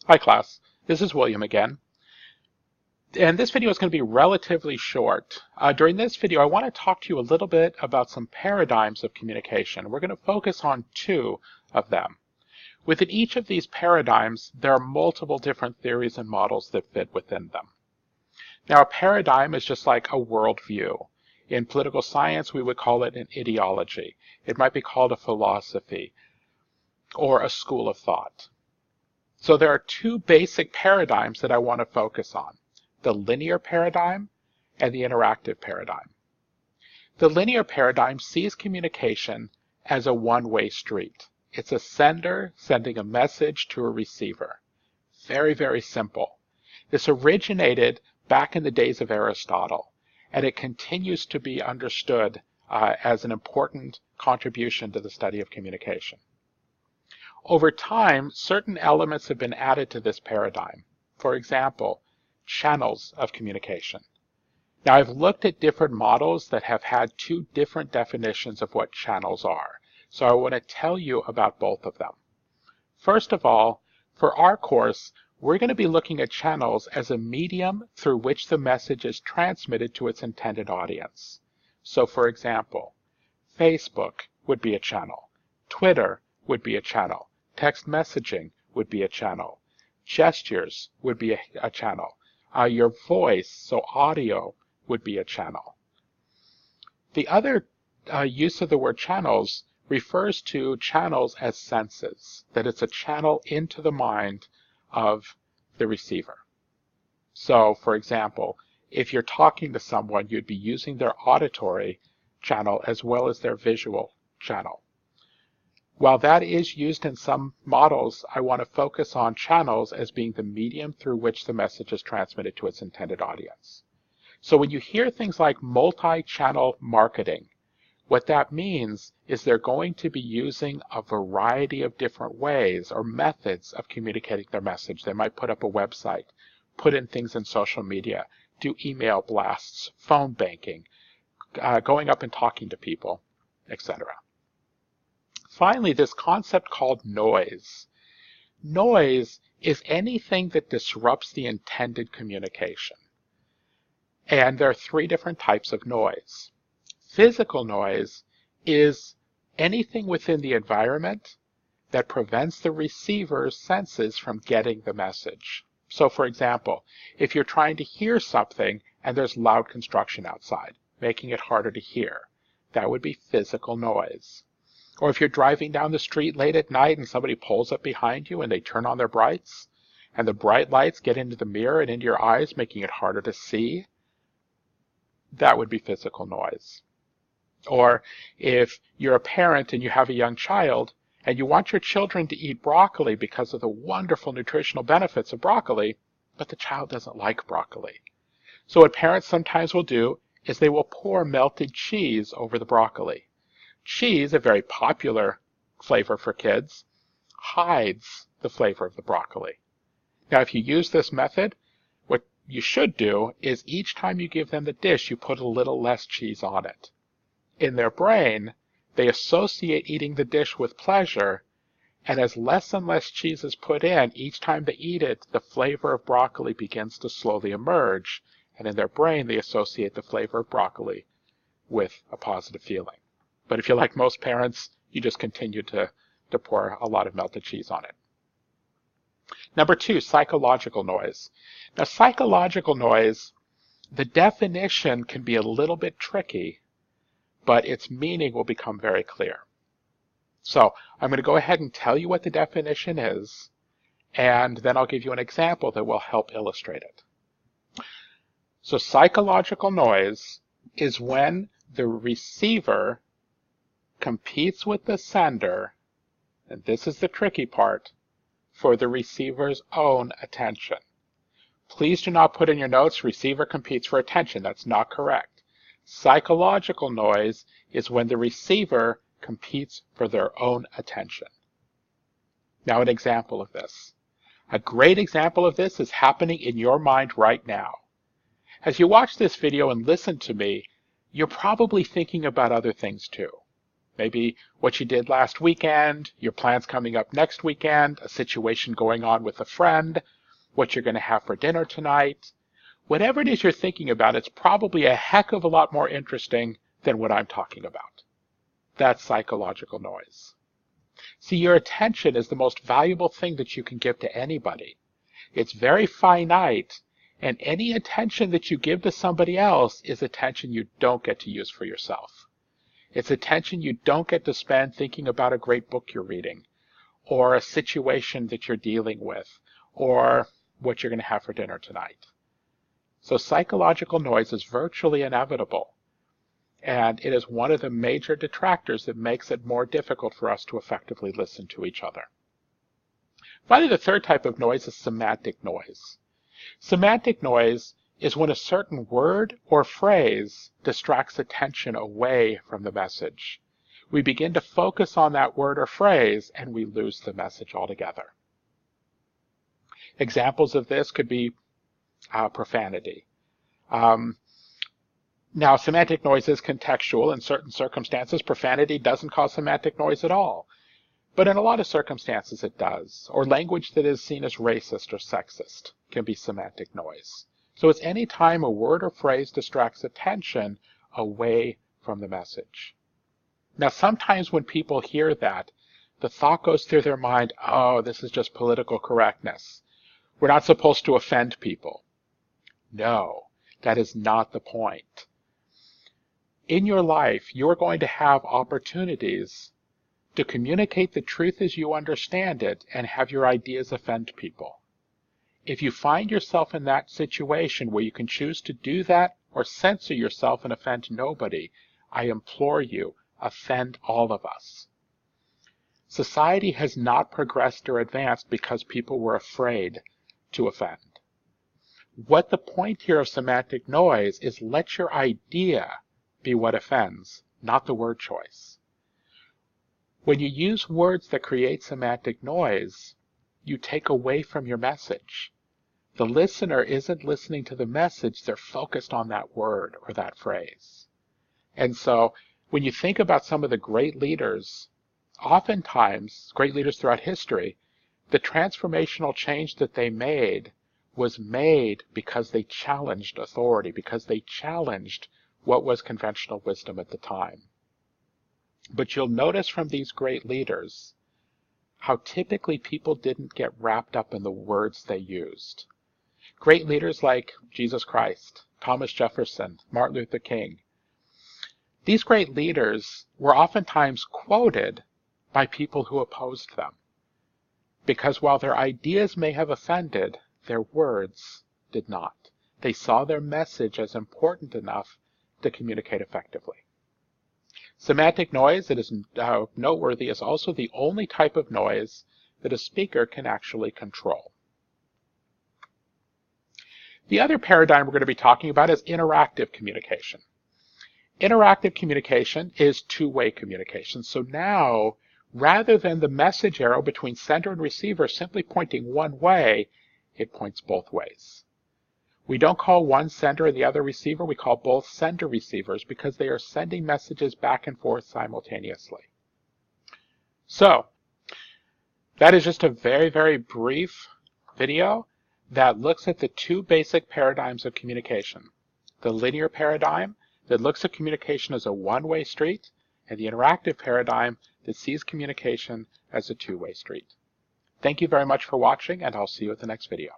Hi class, this is William again. And this video is going to be relatively short. During this video, I want to talk to you a little bit about some paradigms of communication. We're going to focus on two of them. Within each of these paradigms, there are multiple different theories and models that fit within them. Now, a paradigm is just like a worldview. In political science, we would call it an ideology. It might be called a philosophy or a school of thought. So there are two basic paradigms that I want to focus on: the linear paradigm and the interactive paradigm. The linear paradigm sees communication as a one-way street. It's a sender sending a message to a receiver. Very, very simple. This originated back in the days of Aristotle, and it continues to be understood as an important contribution to the study of communication. Over time, certain elements have been added to this paradigm. For example, channels of communication. Now, I've looked at different models that have had two different definitions of what channels are, so I want to tell you about both of them. First of all, for our course, we're going to be looking at channels as a medium through which the message is transmitted to its intended audience. So, for example, Facebook would be a channel, Twitter would be a channel, text messaging would be a channel, gestures would be a channel, your voice, so audio, would be a channel. The other use of the word channels refers to channels as senses, that it's a channel into the mind of the receiver. So, for example, if you're talking to someone, you'd be using their auditory channel as well as their visual channel. While that is used in some models, I want to focus on channels as being the medium through which the message is transmitted to its intended audience. So when you hear things like multi-channel marketing, what that means is they're going to be using a variety of different ways or methods of communicating their message. They might put up a website, put in things in social media, do email blasts, phone banking, going up and talking to people, etc. Finally, this concept called noise. Noise is anything that disrupts the intended communication. And there are three different types of noise. Physical noise is anything within the environment that prevents the receiver's senses from getting the message. So, for example, if you're trying to hear something and there's loud construction outside, making it harder to hear, that would be physical noise. Or if you're driving down the street late at night and somebody pulls up behind you and they turn on their brights, and the bright lights get into the mirror and into your eyes, making it harder to see, that would be physical noise. Or if you're a parent and you have a young child and you want your children to eat broccoli because of the wonderful nutritional benefits of broccoli, but the child doesn't like broccoli. So what parents sometimes will do is they will pour melted cheese over the broccoli. Cheese, a very popular flavor for kids, hides the flavor of the broccoli. Now, if you use this method, what you should do is each time you give them the dish, you put a little less cheese on it. In their brain, they associate eating the dish with pleasure, and as less and less cheese is put in, each time they eat it, the flavor of broccoli begins to slowly emerge, and in their brain, they associate the flavor of broccoli with a positive feeling. But if you're like most parents, you just continue to pour a lot of melted cheese on it. Number two, psychological noise. Now, psychological noise, the definition can be a little bit tricky, but its meaning will become very clear. So I'm going to go ahead and tell you what the definition is, and then I'll give you an example that will help illustrate it. So psychological noise is when the receiver competes with the sender, and this is the tricky part, for the receiver's own attention. Please do not put in your notes, receiver competes for attention. That's not correct. Psychological noise is when the receiver competes for their own attention. Now, an example of this. A great example of this is happening in your mind right now. As you watch this video and listen to me, you're probably thinking about other things too. Maybe what you did last weekend, your plans coming up next weekend, a situation going on with a friend, what you're going to have for dinner tonight. Whatever it is you're thinking about, it's probably a heck of a lot more interesting than what I'm talking about. That's psychological noise. See, your attention is the most valuable thing that you can give to anybody. It's very finite, and any attention that you give to somebody else is attention you don't get to use for yourself. It's attention you don't get to spend thinking about a great book you're reading, or a situation that you're dealing with, or what you're going to have for dinner tonight. So psychological noise is virtually inevitable, and it is one of the major detractors that makes it more difficult for us to effectively listen to each other. Finally, the third type of noise is semantic noise. Semantic noise is when a certain word or phrase distracts attention away from the message. We begin to focus on that word or phrase, and we lose the message altogether. Examples of this could be profanity. Now, semantic noise is contextual. In certain circumstances, profanity doesn't cause semantic noise at all. But in a lot of circumstances, it does. Or language that is seen as racist or sexist can be semantic noise. So it's any time a word or phrase distracts attention away from the message. Now, sometimes when people hear that, the thought goes through their mind, oh, this is just political correctness. We're not supposed to offend people. No, that is not the point. In your life, you're going to have opportunities to communicate the truth as you understand it and have your ideas offend people. If you find yourself in that situation where you can choose to do that or censor yourself and offend nobody, I implore you, offend all of us. Society has not progressed or advanced because people were afraid to offend. What the point here of semantic noise is, let your idea be what offends, not the word choice. When you use words that create semantic noise, you take away from your message. The listener isn't listening to the message, they're focused on that word or that phrase. And so when you think about some of the great leaders, oftentimes, great leaders throughout history, the transformational change that they made was made because they challenged authority, because they challenged what was conventional wisdom at the time. But you'll notice from these great leaders how typically people didn't get wrapped up in the words they used. Great leaders like Jesus Christ, Thomas Jefferson, Martin Luther King, these great leaders were oftentimes quoted by people who opposed them. Because while their ideas may have offended, their words did not. They saw their message as important enough to communicate effectively. Semantic noise, it is noteworthy, is also the only type of noise that a speaker can actually control. The other paradigm we're going to be talking about is interactive communication. Interactive communication is two-way communication. So now, rather than the message arrow between sender and receiver simply pointing one way, it points both ways. We don't call one sender and the other receiver, we call both sender receivers because they are sending messages back and forth simultaneously. So, that is just a very, very brief video that looks at the two basic paradigms of communication. The linear paradigm that looks at communication as a one-way street, and the interactive paradigm that sees communication as a two-way street. Thank you very much for watching, and I'll see you at the next video.